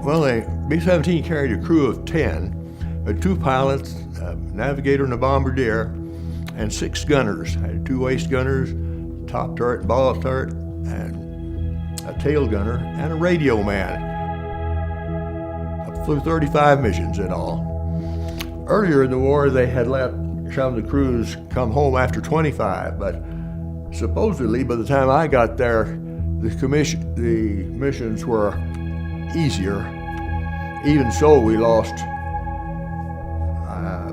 Well, the B-17 carried a crew of 10, two pilots, a navigator and a bombardier, and 6 gunners. I had 2 waist gunners, top turret, ball turret, and a tail gunner, and a radio man. I flew 35 missions in all. Earlier in the war, they had let some of the crews come home after 25, but supposedly by the time I got there, the missions were easier. Even so, we lost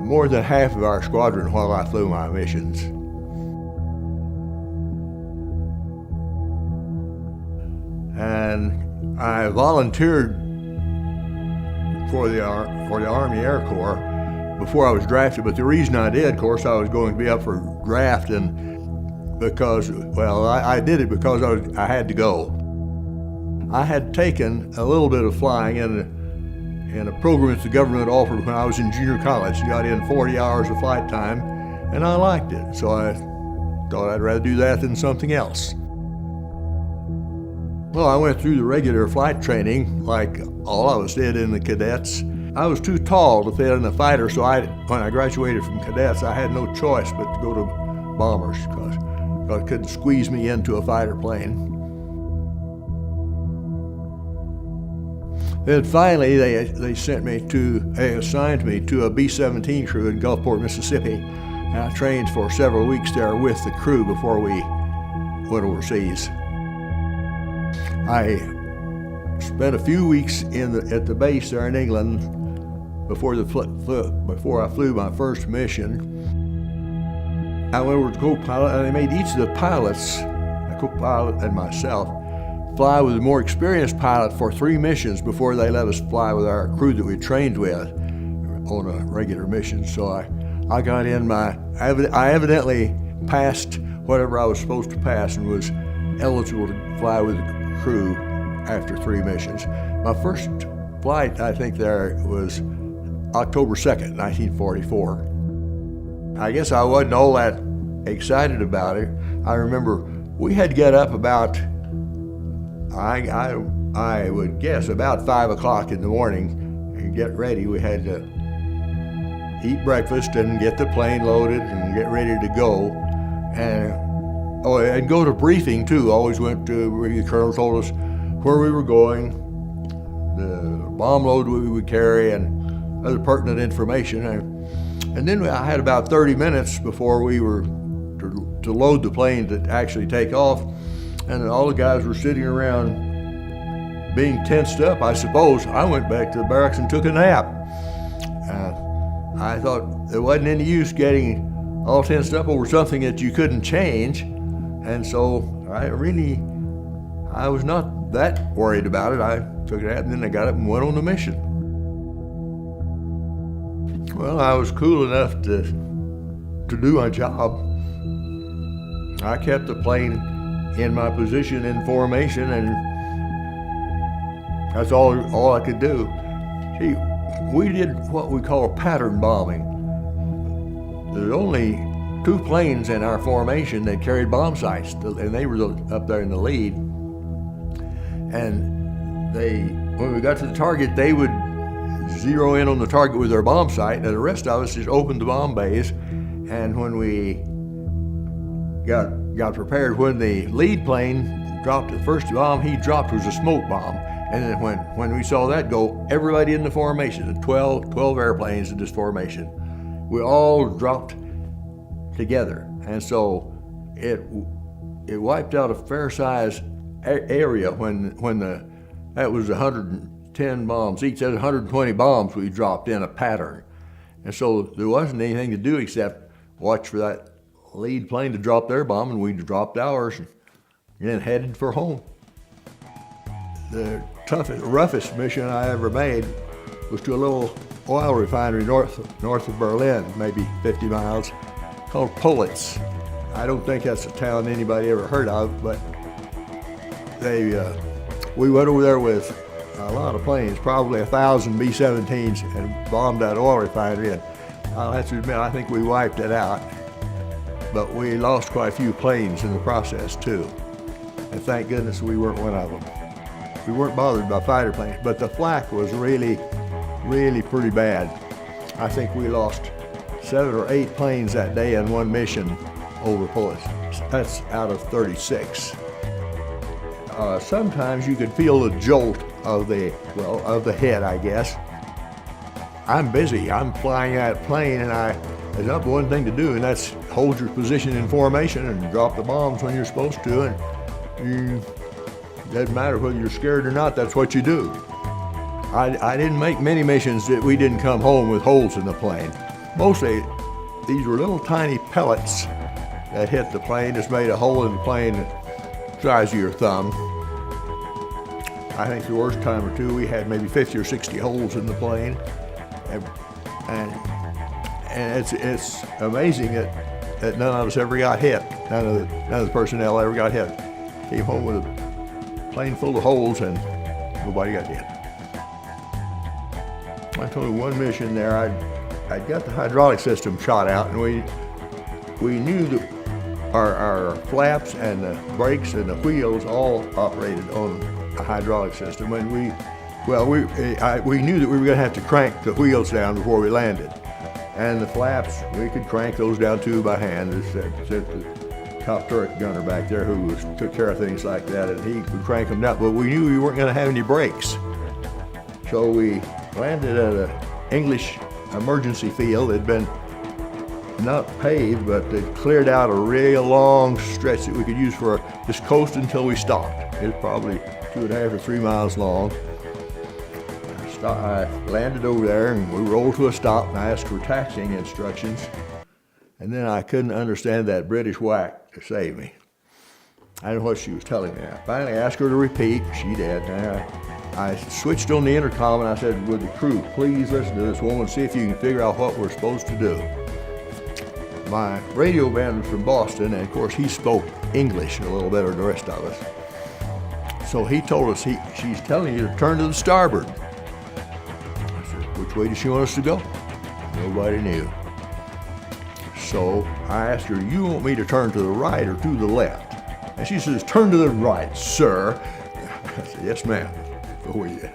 more than half of our squadron while I flew my missions. And I volunteered for the Army Air Corps before I was drafted, but the reason I did, of course, I was going to be up for draft, and because, well, I did it because I had to go. I had taken a little bit of flying in a program that the government offered when I was in junior college. Got in 40 hours of flight time, and I liked it, so I thought I'd rather do that than something else. Well, I went through the regular flight training like all of us did in the cadets. I was too tall to fit in a fighter, so when I graduated from cadets, I had no choice but to go to bombers because it couldn't squeeze me into a fighter plane. Then finally, they assigned me to a B-17 crew in Gulfport, Mississippi, and I trained for several weeks there with the crew before we went overseas. I spent a few weeks at the base there in England before I flew my first mission. I went over to co-pilot, and I made each of the pilots, a co-pilot and myself, fly with a more experienced pilot for 3 missions before they let us fly with our crew that we trained with on a regular mission. So I got in I evidently passed whatever I was supposed to pass and was eligible to fly with the crew after 3 missions. My first flight, I think, there was October 2nd, 1944. I guess I wasn't all that excited about it. I remember we had to get up about, I would guess, about 5 o'clock in the morning and get ready. We had to eat breakfast and get the plane loaded and get ready to go. And go to briefing too. Always went to where the colonel told us where we were going, the bomb load we would carry, and other pertinent information. And then I had about 30 minutes before we were to load the plane to actually take off, and all the guys were sitting around being tensed up, I suppose. I went back to the barracks and took a nap. I thought there wasn't any use getting all tensed up over something that you couldn't change, and so I was not that worried about it. I took a nap, and then I got up and went on the mission. Well, I was cool enough to do my job. I kept the plane in my position in formation, and that's all I could do. See, we did what we call pattern bombing. There's only 2 planes in our formation that carried bomb sights, and they were up there in the lead. And when we got to the target, they would zero in on the target with their bomb sight, and the rest of us just opened the bomb bays. And when we got prepared, when the lead plane dropped the first bomb he dropped was a smoke bomb. And then when we saw that go, everybody in the formation, the 12 airplanes in this formation, we all dropped together. And so it wiped out a fair size area when that was 110 bombs each. That's 120 bombs we dropped in a pattern. And so there wasn't anything to do except watch for that lead plane to drop their bomb, and we dropped ours and then headed for home. The roughest mission I ever made was to a little oil refinery north of Berlin, maybe 50 miles, called Politz. I don't think that's a town anybody ever heard of, but we went over there with a lot of planes, probably 1,000 B-17s, and bombed that oil refinery. And I'll have to admit, I think we wiped it out, but we lost quite a few planes in the process too. And thank goodness we weren't one of them. We weren't bothered by fighter planes, but the flak was really, really pretty bad. I think we lost 7 or 8 planes that day in one mission over bullets. That's out of 36. Sometimes you could feel the jolt of the head, I guess. I'm busy. I'm flying that plane, and there's not one thing to do, and that's hold your position in formation and drop the bombs when you're supposed to. And doesn't matter whether you're scared or not. That's what you do. I didn't make many missions that we didn't come home with holes in the plane. Mostly, these were little tiny pellets that hit the plane, just made a hole in the plane the size of your thumb. I think the worst time or two, we had maybe 50 or 60 holes in the plane. And it's amazing that none of us ever got hit. None of the personnel ever got hit. Came home with a plane full of holes and nobody got hit. I told you one mission there, I'd got the hydraulic system shot out, and we knew that our flaps and the brakes and the wheels all operated on a hydraulic system, and we knew that we were going to have to crank the wheels down before we landed. And the flaps, we could crank those down too by hand. It's the top turret gunner back there who took care of things like that, and he would crank them down. But we knew we weren't going to have any brakes. So we landed at an English emergency field. It'd been not paved, but they cleared out a real long stretch that we could use for just coast until we stopped. It was probably 2.5 or 3 miles long. I landed over there and we rolled to a stop, and I asked for taxiing instructions, and then I couldn't understand that British whack to save me. I didn't know what she was telling me. I finally asked her to repeat. She did. I switched on the intercom and I said, "Would the crew please listen to this woman, see if you can figure out what we're supposed to do." My radio man was from Boston, and of course he spoke English a little better than the rest of us. So he told us, she's telling you to turn to the starboard. I said, "Which way does she want us to go?" Nobody knew. So I asked her, "You want me to turn to the right or to the left?" And she says, "Turn to the right, sir." I said, "Yes, ma'am." Go with you.